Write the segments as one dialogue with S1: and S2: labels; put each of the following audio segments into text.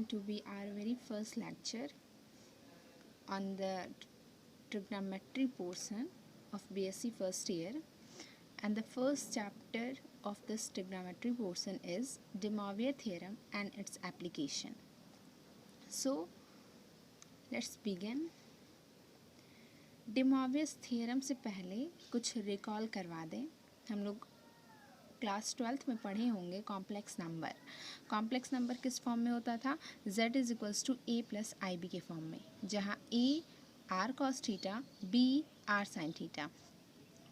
S1: going to be our very first lecture on the trigonometry portion of BSc first year, and the first chapter of this trigonometry portion is De Moivre theorem and its application. So let's begin. De Moivre theorem से पहले कुछ recall करवा दें. हम लोग class 12th में पढ़े होंगे कॉम्प्लेक्स नंबर. कॉम्प्लेक्स नंबर किस फॉर्म में होता था? z is equals to a plus i b के फॉर्म में, जहाँ a r cos theta, b r sin theta,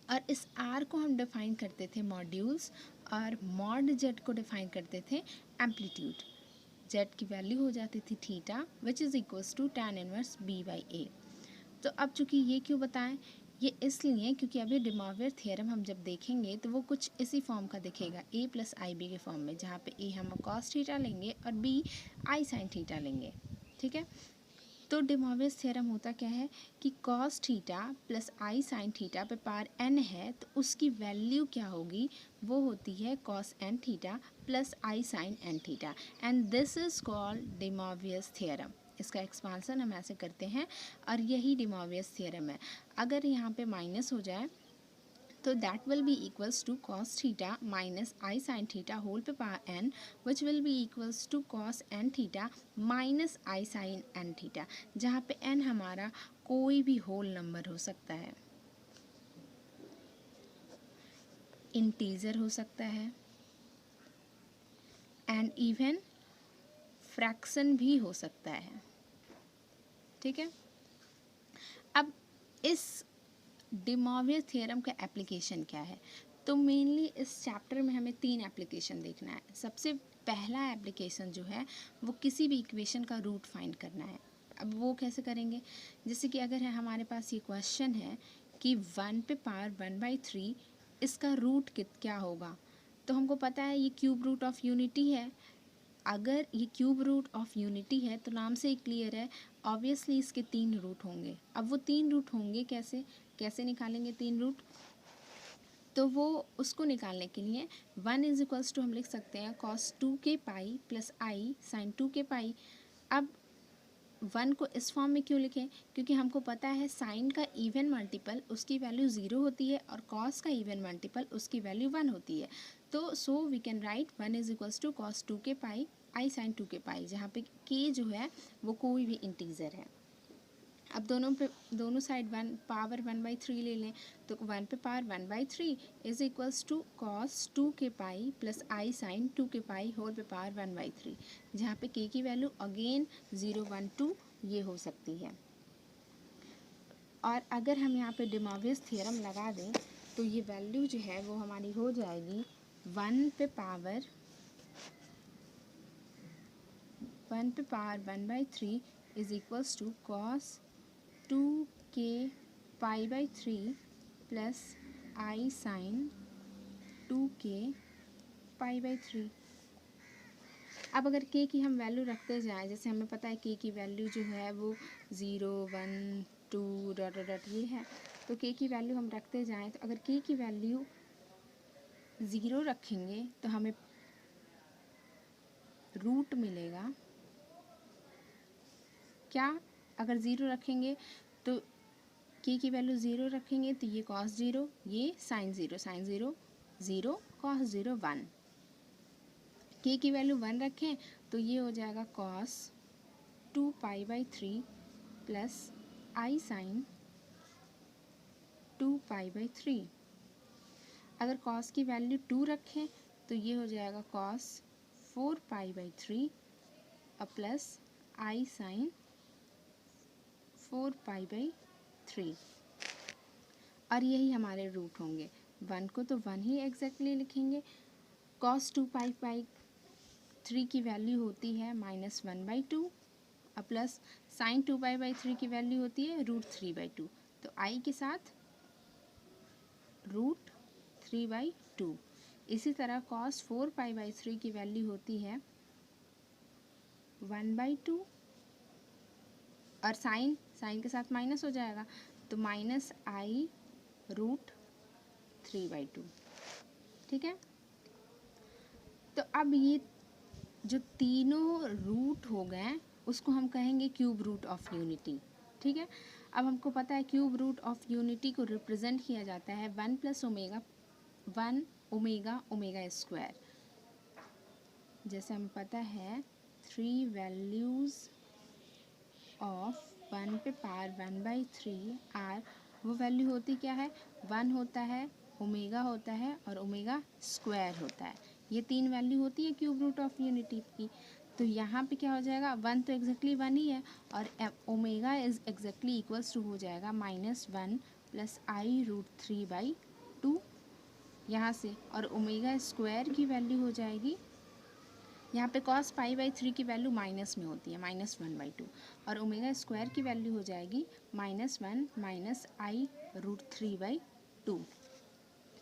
S1: और इस r को हम डिफाइन करते थे मॉड्यूल्स और मॉड z को डिफाइन करते थे एम्पलीट्यूड. z की वैल्यू हो जाती थी theta which is equals to tan inverse b by a. तो अब चूँकि ये क्यों बताएं, ये इसलिए क्योंकि अभी डे मोइव्रे थ्योरम हम जब देखेंगे तो वो कुछ इसी फॉर्म का दिखेगा, a प्लस आई बी के फॉर्म में, जहाँ पे a हम cos थीटा लेंगे और b आई sin थीटा लेंगे. ठीक है, तो डे मोइव्रे थ्योरम होता क्या है कि cos theta plus i sin theta पे पावर n है तो उसकी वैल्यू क्या होगी, वो होती है cos n theta plus i sin n theta, and this is called de Moivre theorem. इसका एक्सपांसन हम ऐसे करते हैं और यही डे मोइव्रे थ्योरम है. अगर यहाँ पे माइनस हो जाए तो that will be equals to cos theta minus i sin theta whole पे power n, which will be equals to cos n theta minus i sin n theta, जहाँ पे n हमारा कोई भी होल नंबर हो सकता है, इंटीजर हो सकता है एंड इवन फ्रैक्शन भी हो सकता है. ठीक है, अब इस डे मोइव्रे थ्योरम का एप्लीकेशन क्या है? तो मेनली इस चैप्टर में हमें 3 एप्लीकेशन देखना है. सबसे पहला एप्लीकेशन जो है वो किसी भी इक्वेशन का रूट फाइंड करना है. अब वो कैसे करेंगे? जैसे कि अगर हमारे पास ये क्वेश्चन है कि 1 पे पावर 1/3 इसका रूट क्या होगा, तो हमको पता है ये क्यूब रूट ऑफ यूनिटी है. अगर ये क्यूब रूट ऑफ यूनिटी है तो नाम से ही क्लियर है, ऑब्वियसली इसके 3 रूट होंगे. अब वो 3 रूट होंगे कैसे निकालेंगे 3 रूट? तो वो उसको निकालने के लिए 1 इज इक्वल्स टू हम लिख सकते हैं cos 2 के पाई प्लस आई sin 2 के पाई. अब 1 को इस फॉर्म में क्यों लिखें? क्योंकि हमको पता है साइन का इवन मल्टीपल उसकी वैल्यू 0 होती है और कॉस का इवन मल्टीपल उसकी वैल्यू 1 होती है. तो so we can write 1 is equals to cos 2 के पाई आई sin 2 के पाई, जहाँ पे k जो है वो कोई भी इंटीजर है. अब दोनों साइड पावर 1/3 ले लें तो 1 पे power 1/3 is equals to cos 2 के पाई प्लस आई sin 2 के पाई होल पे पावर 1/3, जहाँ पे k की वैल्यू अगेन 0, 1, 2 ये हो सकती है. और अगर हम यहाँ पे डे मोइव्रे थ्योरम लगा दें तो ये वैल्यू जो है वो हमारी हो जाएगी 1 पे power 1/3 is equals to cos 2 के पाई/3 प्लस आई sin 2 के पाई/3. अब अगर k की हम वैल्यू रखते जाएं, जैसे हमें पता है k की वैल्यू जो है वो 0, 1, 2 डॉट डॉट ये है, तो k की वैल्यू हम रखते जाएं तो अगर k की वैल्यू 0 रखेंगे तो हमें रूट मिलेगा क्या? अगर 0 रखेंगे तो k की वैल्यू 0 रखेंगे तो ये cos 0, ये sin 0, sin 0 0, cos 0 1. k की वैल्यू 1 रखें तो ये हो जाएगा cos 2 पाई/3 प्लस आई sin 2 पाई/3. अगर cos की वैल्यू 2 रखें तो ये हो जाएगा cos 4 पाई/3 और प्लस आई sin 4 पाई/3, और यही हमारे रूट होंगे. 1 को तो 1 ही एग्जैक्टली लिखेंगे. cos 2 पाई/3 की वैल्यू होती है -1/2 और प्लस sin 2 पाई/3 की वैल्यू होती है √3/2, तो आई के साथ √3/2. इसी तरह cos 4 पाई/3 की वैल्यू होती है 1/2 और साइन के साथ माइनस हो जाएगा तो माइनस आई √3/2. ठीक है, तो अब ये जो तीनों रूट हो गए उसको हम कहेंगे क्यूब रूट ऑफ यूनिटी, ठीक है। अब हमको पता है क्यूब रूट ऑफ यूनिटी को रिप्रेजेंट किया जाता है 1 + ओमेगा 1 ओमेगा ओमेगा स्क्वायर। जैसे हमें पता है 3 वैल्यूज़ ऑफ 1 पे पावर 1/3 आर, वो वैल्यू होती क्या है, 1 होता है, ओमेगा होता है और ओमेगा स्क्वायर होता है। ये 3 वैल्यू होती है क्यूब रूट ऑफ यूनिटी की। तो यहाँ पे क्या हो जाएगा, 1 तो एग्जैक्टली 1 ही है और omega is exactly equals to हो जाएगा -1 + I√3/2 यहाँ से। और ओमेगा स्क्वायर की वैल्यू हो जाएगी, यहाँ पे cos π/3 की वैल्यू माइनस में होती है -1/2 और ओमेगा स्क्वायर की वैल्यू हो जाएगी -1 - I√3/2,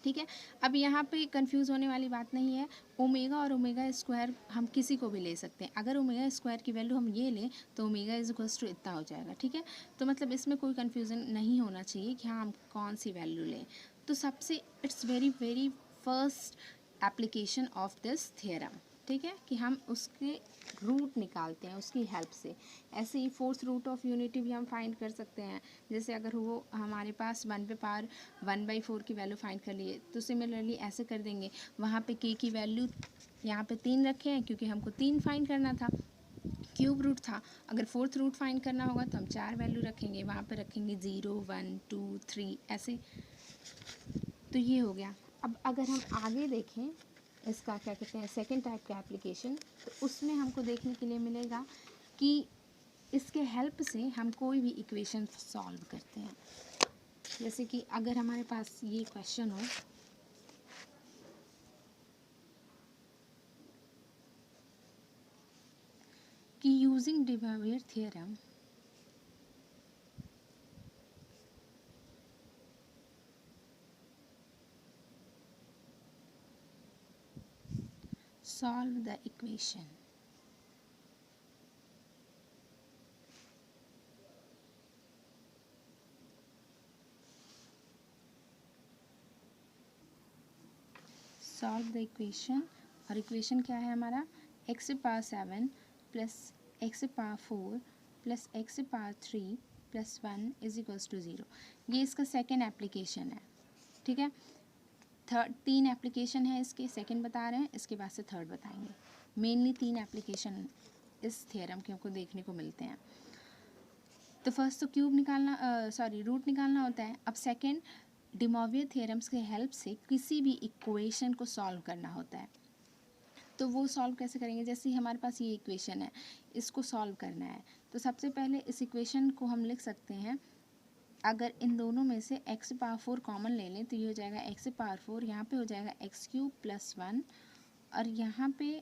S1: ठीक है। अब यहाँ पे कंफ्यूज होने वाली बात नहीं है, ओमेगा और ओमेगा स्क्वायर हम किसी को भी ले सकते हैं। अगर ओमेगा स्क्वायर की वैल्यू हम ये लें तो ओमेगा इज इक्वल्स टू इतना हो जाएगा, ठीक है। तो मतलब इसमें कोई कंफ्यूजन नहीं होना चाहिए कि हाँ हम कौन सी वैल्यू लें। तो सबसे it's very very first application of this theorem, ठीक है, कि हम उसके रूट निकालते हैं उसकी हेल्प से। ऐसे ही फोर्थ रूट ऑफ यूनिटी भी हम फाइंड कर सकते हैं। जैसे अगर वो हमारे पास 1 पे पावर 1/4 की वैल्यू फाइंड कर लिए तो सिमिलरली ऐसे कर देंगे, वहाँ पे k की वैल्यू यहाँ पे 3 रखे हैं क्योंकि हमको 3 फाइंड करना था, क्यूब रूट था। अगर फोर्थ रूट फाइंड करना होगा तो हम 4 वैल्यू रखेंगे, वहाँ पे रखेंगे 0 1 2 3 ऐसे। तो ये हो गया। अब अगर हम आगे देखें इसका क्या कहते हैं सेकेंड टाइप का एप्लीकेशन, तो उसमें हमको देखने के लिए मिलेगा कि इसके हेल्प से हम कोई भी इक्वेशन सॉल्व करते हैं। जैसे कि अगर हमारे पास ये क्वेश्चन हो कि using de Broglie theorem solve the equation solve the equation. और इक्वेशन क्या है हमारा, x से पावर 7 प्लस x से पावर 4 प्लस x से power 3 plus 1 is equals to 0। ये इसका सेकेंड एप्लीकेशन है, ठीक है। थर्ड 3 एप्लीकेशन है इसके, सेकेंड बता रहे हैं, इसके बाद से थर्ड बताएंगे। मेनली 3 एप्लीकेशन इस थ्योरम के हमको देखने को मिलते हैं। तो फर्स्ट तो क्यूब निकालना रूट निकालना होता है। अब सेकेंड de Broglie थ्योरम्स के हेल्प से किसी भी इक्वेशन को सॉल्व करना होता है। तो वो सॉल्व कैसे करेंगे, जैसे ही हमारे पास ये इक्वेशन है इसको सॉल्व करना है तो सबसे पहले इस इक्वेशन को हम लिख सकते हैं, अगर इन दोनों में से x पावर 4 कॉमन ले लें तो ये हो जाएगा x पावर 4, यहाँ पे हो जाएगा x³ + 1 और यहाँ पे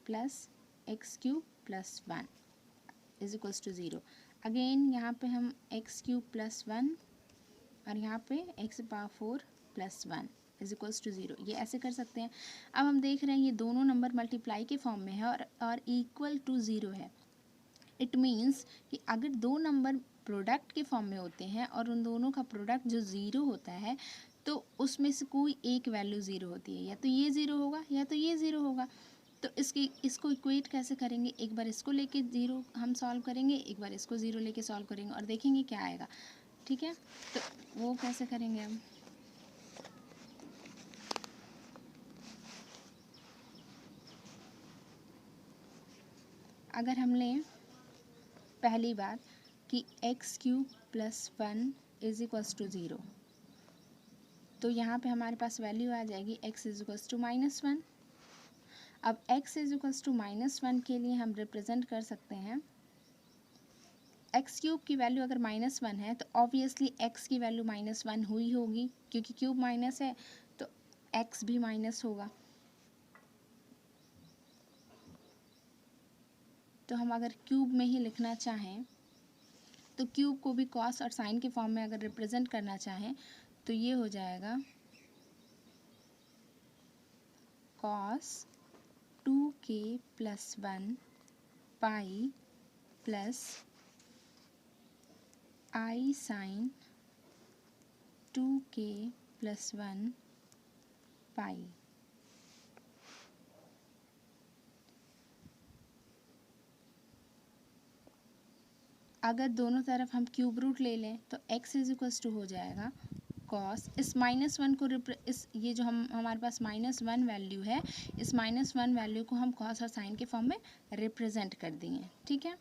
S1: plus x³ + 1 is equals to 0। Again यहाँ पे हम x³ + 1 और यहाँ पे x power 4 + 1 is equals to 0, ये ऐसे कर सकते हैं। अब हम देख रहे हैं ये दोनों नंबर मल्टीप्लाई के फॉर्म में है और इक्वल टू 0 है। इट मीन्स कि अगर दो नंबर प्रोडक्ट के फॉर्म में होते हैं और उन दोनों का प्रोडक्ट जो 0 होता है तो उसमें से कोई एक वैल्यू 0 होती है, या तो ये 0 होगा या तो ये 0 होगा। तो इसको इक्वेट कैसे करेंगे, एक बार इसको लेके 0 हम सॉल्व करेंगे, एक बार इसको 0 लेके सॉल्व करेंगे और देखेंगे क्या आएगा, ठीक है। तो वो कैसे करेंगे हम, अगर हम लें पहली बात कि x³ + 1 इज इक्वल्स टू 0, तो यहाँ पे हमारे पास वैल्यू आ जाएगी x इज इक्वल्स टू -1। अब x इज इक्वल्स टू -1 के लिए हम रिप्रेजेंट कर सकते हैं, x³ की वैल्यू अगर -1 है तो ऑब्वियसली x की वैल्यू -1 हुई होगी, क्योंकि क्यूब माइनस है तो x भी माइनस होगा। तो हम अगर क्यूब में ही लिखना चाहें तो क्यूब को भी कॉस और साइन के फॉर्म में अगर रिप्रेजेंट करना चाहें तो ये हो जाएगा cos 2k + 1 pi plus I sin 2k + 1 पाई। अगर दोनों तरफ हम क्यूब रूट ले लें तो x इज इक्वल्स टू हो जाएगा कॉस, इस -1 को इस ये जो हमारे पास -1 वैल्यू है, इस -1 वैल्यू को हम कॉस और साइन के फॉर्म में रिप्रेजेंट कर दिए। ठीक है,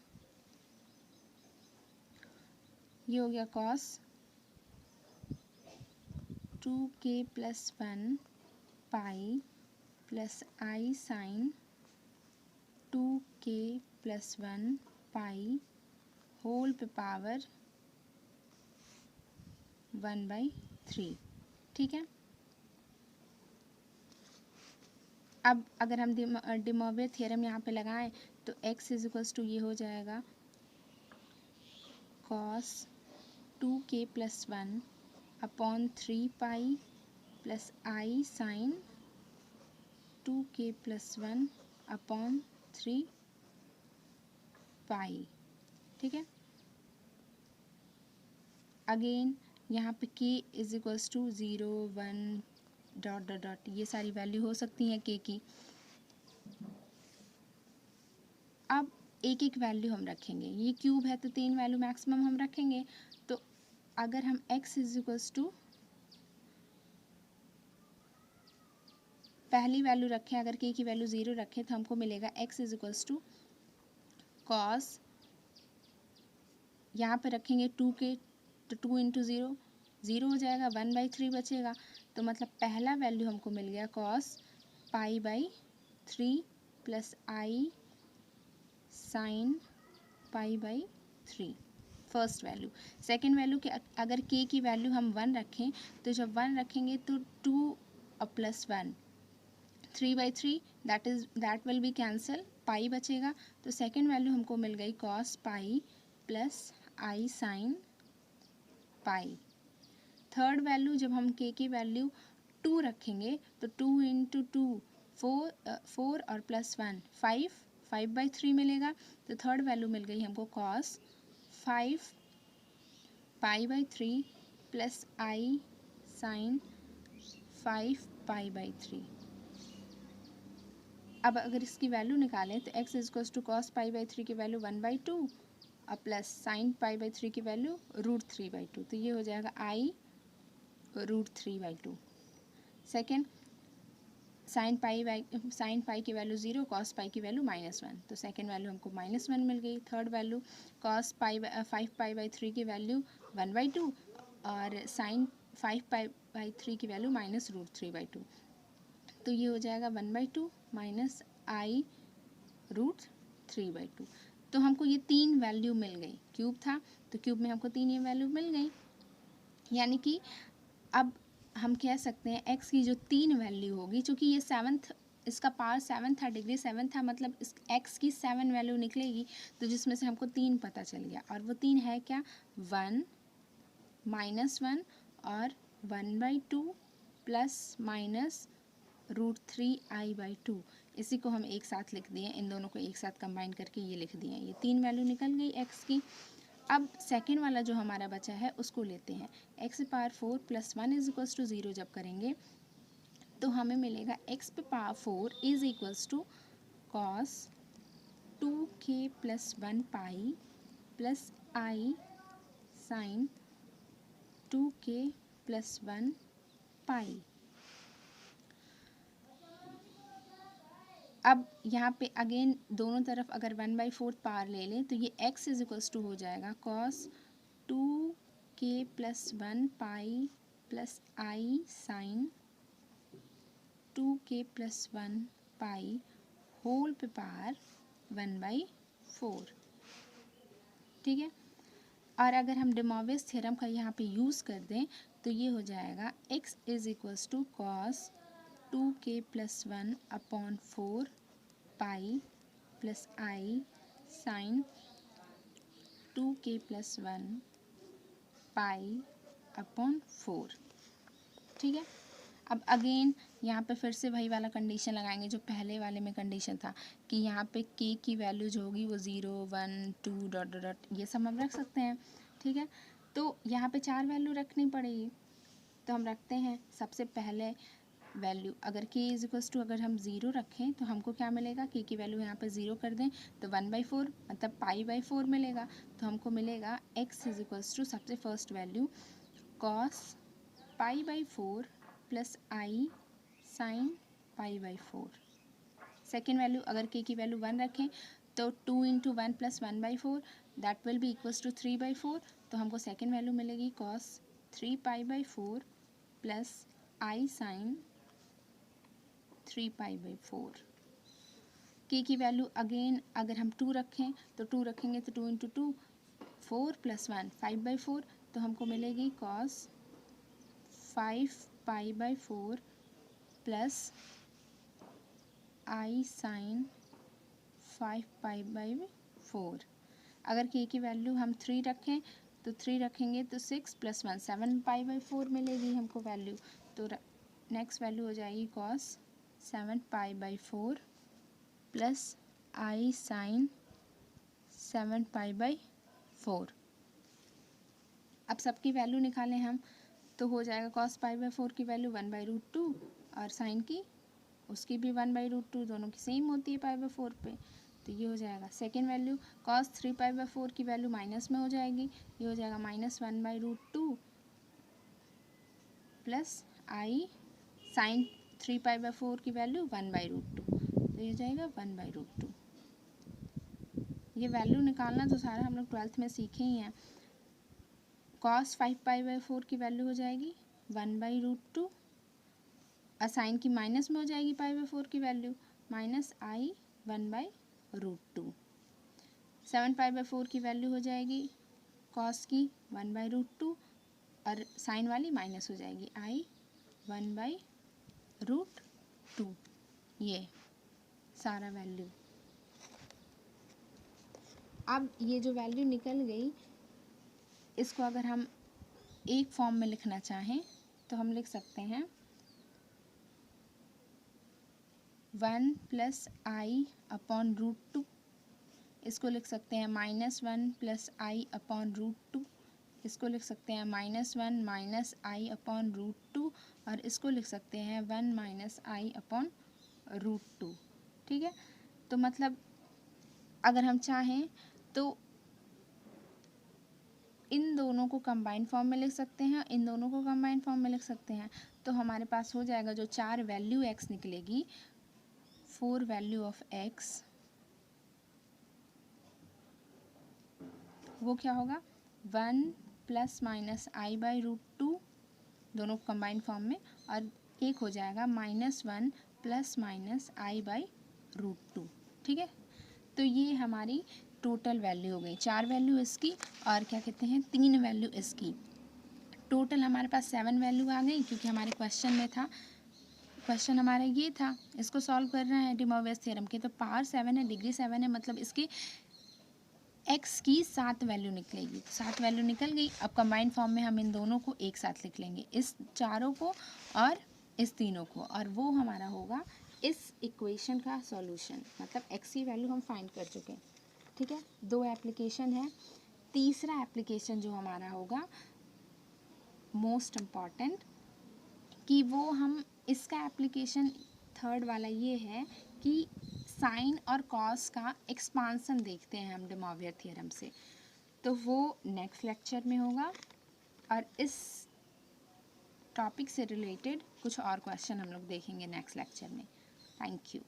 S1: ये हो गया cos 2k + 1 pi plus i sine 2k + 1 pi whole पे पावर 1/3। ठीक है, अब अगर हम डे मॉर्वियर थ्योरम यहाँ पे लगाएं तो x इज इक्वल्स टू ये हो जाएगा cos 2k + 1 upon 3 pi plus i sine 2k + 1 upon 3 pi. ठीक है, अगेन यहाँ पे k इज इक्वल्स टू 0 1 ... ये सारी वैल्यू हो सकती हैं k की। अब एक एक वैल्यू हम रखेंगे, ये क्यूब है तो 3 वैल्यू मैक्सिमम हम रखेंगे। तो अगर हम x इज इक्वल्स टू पहली वैल्यू रखें, अगर k की वैल्यू 0 रखें तो हमको मिलेगा x is equals to cos, यहाँ पे रखेंगे 2k तो 2 × 0 0 हो जाएगा, 1/3 बचेगा। तो मतलब पहला वैल्यू हमको मिल गया cos π/3 plus i sine π/3 first value. Second value के अगर k की वैल्यू हम 1 रखें तो जब 1 रखेंगे तो 2 + 1 3/3 दैट विल बी कैंसल, पाई बचेगा। तो सेकंड वैल्यू हमको मिल गई cos pi plus i sine pi. Third value जब हम k की वैल्यू 2 रखेंगे तो 2 × 2 4 और प्लस 1 5/3 मिलेगा। तो थर्ड वैल्यू मिल गई हमको कॉस 5 π/3 प्लस आई साइन 5 π/3। अब अगर इसकी वैल्यू निकालें तो x is equals to cos π/3 की वैल्यू 1/2 और प्लस साइन π/3 की वैल्यू √3/2। तो ये हो जाएगा i √3/2। सेकेंड साइन पाई की वैल्यू 0, कॉस पाई की वैल्यू -1, तो सेकेंड वैल्यू हमको -1 मिल गई। थर्ड वैल्यू कॉस 5 π/3 की वैल्यू 1/2 और साइन 5 π/3 की वैल्यू -√3/2। तो ये हो जाएगा 1/2 माइनस आई √3/2। तो हमको ये 3 वैल्यू मिल गई, क्यूब था तो क्यूब में हमको 3 ये वैल्यू मिल गई। यानी कि अब हम कह सकते हैं x की जो 3 वैल्यू होगी, चूँकि ये 7th इसका पावर 7 था, डिग्री 7 था, मतलब इस x की 7 वैल्यू निकलेगी। तो जिसमें से हमको 3 पता चल गया, और वो 3 है क्या, 1 -1 और 1/2 प्लस माइनस √3i/2। इसी को हम एक साथ लिख दिए, इन दोनों को एक साथ कंबाइन करके ये लिख दिए। ये 3 वैल्यू निकल गई x की। अब सेकेंड वाला जो हमारा बचा है उसको लेते हैं। x⁴ + 1 इज इक्वल्स टू 0 जब करेंगे तो हमें मिलेगा x⁴ is equals to cos 2k + 1 pi plus i sine 2k + 1 pi. अब यहाँ पे अगेन दोनों तरफ अगर 1/4 पावर ले लें तो ये x इज इक्वल्स टू हो जाएगा cos 2k + 1 pi plus i sine 2k + 1 pi whole पे पावर 1/4। ठीक है, और अगर हम डे मॉर्वियस थ्योरम का यहाँ पे यूज़ कर दें तो ये हो जाएगा x is equals to cos 2k + 1 upon 4 pi plus i sine 2k + 1 pi upon 4। ठीक है, अब अगेन यहाँ पे फिर से वही वाला कंडीशन लगाएंगे जो पहले वाले में कंडीशन था कि यहाँ पे k की वैल्यू जो होगी वो 0 1 2 ... ये सब हम रख सकते हैं। ठीक है, तो यहाँ पे 4 वैल्यू रखनी पड़ेगी, तो हम रखते हैं। सबसे पहले वैल्यू अगर k इज इक्वल्स टू अगर हम 0 रखें तो हमको क्या मिलेगा, k की वैल्यू यहाँ पर 0 कर दें तो 1/4 मतलब पाई/4 मिलेगा। तो हमको मिलेगा x इज इक्वल्स टू सबसे फर्स्ट वैल्यू cos पाई/4 प्लस i साइन पाई/4। सेकेंड वैल्यू अगर k की वैल्यू 1 रखें तो 2 into 1 plus 1/4 that will be equals to 3/4। तो हमको सेकेंड वैल्यू मिलेगी cos 3 पाई/4 प्लस i साइन 3 पाई/4। k की वैल्यू अगेन अगर हम 2 रखें तो 2 रखेंगे तो 2 इंटू 2 4 प्लस 1 5/4। तो हमको मिलेगी cos 5 पाई/4 प्लस i साइन 5 पाई/4। अगर k की वैल्यू हम 3 रखें तो 3 रखेंगे तो 6 प्लस 1 7 पाई/4 मिलेगी हमको वैल्यू। तो नेक्स्ट वैल्यू हो जाएगी cos 7 पाई/4 प्लस i साइन 7 पाई/4। अब सबकी वैल्यू निकालें हम तो हो जाएगा cos पाई/4 की वैल्यू 1/√2 और साइन की उसकी भी 1/√2, दोनों की सेम होती है पाई/4 पे। तो ये हो जाएगा सेकेंड वैल्यू cos 3 पाई/4 की वैल्यू माइनस में हो जाएगी, ये हो जाएगा -1/√2 प्लस i साइन 3 पाई/4 की वैल्यू 1/√2, तो ये हो जाएगा 1/√2। ये वैल्यू निकालना तो सारा हम लोग 12th में सीखे ही हैं। cos 5 पाई/4 की वैल्यू हो जाएगी 1/√2 और साइन की माइनस में हो जाएगी पाई/4 की वैल्यू माइनस i 1/√2। 7 पाई/4 की वैल्यू हो जाएगी cos की 1/√2 और साइन वाली माइनस हो जाएगी i 1/√2। ये सारा वैल्यू। अब ये जो वैल्यू निकल गई इसको अगर हम एक फॉर्म में लिखना चाहें तो हम लिख सकते हैं 1 प्लस i अपॉन √2। इसको लिख सकते हैं -1 प्लस i अपॉन √2। इसको लिख सकते हैं -1 माइनस i अपॉन √2 और इसको लिख सकते हैं 1 माइनस i अपॉन √2। ठीक है, तो मतलब अगर हम चाहें तो इन दोनों को कंबाइंड फॉर्म में लिख सकते हैं, इन दोनों को कंबाइंड फॉर्म में लिख सकते हैं। तो हमारे पास हो जाएगा जो 4 वैल्यू x निकलेगी 4 वैल्यू ऑफ x वो क्या होगा 1 प्लस माइनस i/√2 दोनों कंबाइंड फॉर्म में और एक हो जाएगा -1 प्लस माइनस i/√2। ठीक है, तो ये हमारी टोटल वैल्यू हो गई। 4 वैल्यू इसकी और क्या कहते हैं 3 वैल्यू इसकी। टोटल हमारे पास 7 वैल्यू आ गई क्योंकि हमारे क्वेश्चन में था, क्वेश्चन हमारा ये था इसको सॉल्व करना है डे मॉर्वियस थ्योरम के। तो पावर 7 है, डिग्री 7 है, मतलब इसकी x की 7 वैल्यू निकलेगी। 7 वैल्यू निकल गई। अब कंबाइंड फॉर्म में हम इन दोनों को एक साथ लिख लेंगे, इस चारों को और इस तीनों को, और वो हमारा होगा इस इक्वेशन का सॉल्यूशन। मतलब x की वैल्यू हम फाइंड कर चुके हैं। ठीक है, 2 एप्लीकेशन है। तीसरा एप्लीकेशन जो हमारा होगा मोस्ट इम्पॉर्टेंट कि वो हम इसका एप्लीकेशन थर्ड वाला ये है कि साइन और कॉस का एक्सपांसन देखते हैं हम डे मॉर्वियर थ्योरम से। तो वो नेक्स्ट लेक्चर में होगा और इस टॉपिक से रिलेटेड कुछ और क्वेश्चन हम लोग देखेंगे नेक्स्ट लेक्चर में। Thank you.